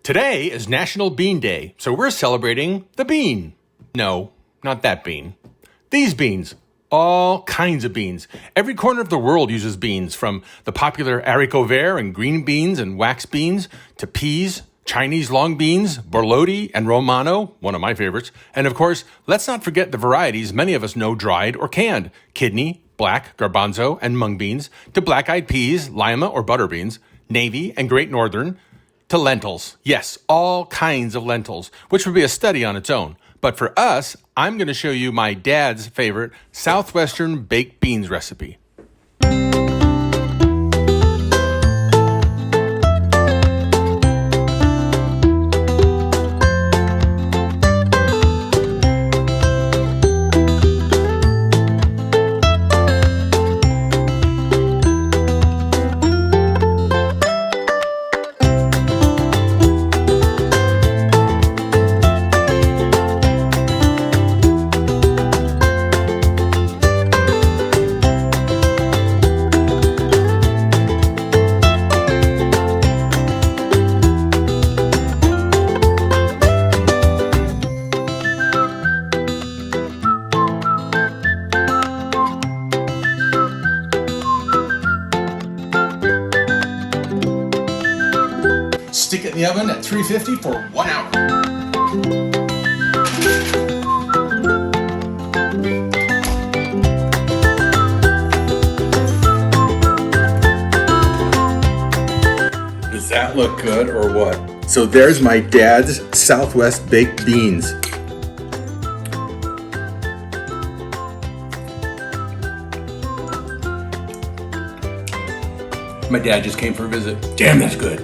Today is National Bean Day, so we're celebrating the bean. No, not that bean. These beans. All kinds of beans. Every corner of the world uses beans, from the popular haricot vert and green beans and wax beans to peas, Chinese long beans, borlotti and romano, one of my favorites. And of course, let's not forget the varieties many of us know dried or canned: kidney, black, garbanzo, and mung beans, to black-eyed peas, lima or butter beans, navy and great northern, to lentils. Yes, all kinds of lentils, which would be a study on its own. But for us, I'm going to show you my dad's favorite Southwestern baked beans recipe. Stick it in the oven at 350 for 1 hour. Does that look good or what? So there's my dad's Southwest Baked Beans. My dad just came for a visit. Damn, that's good.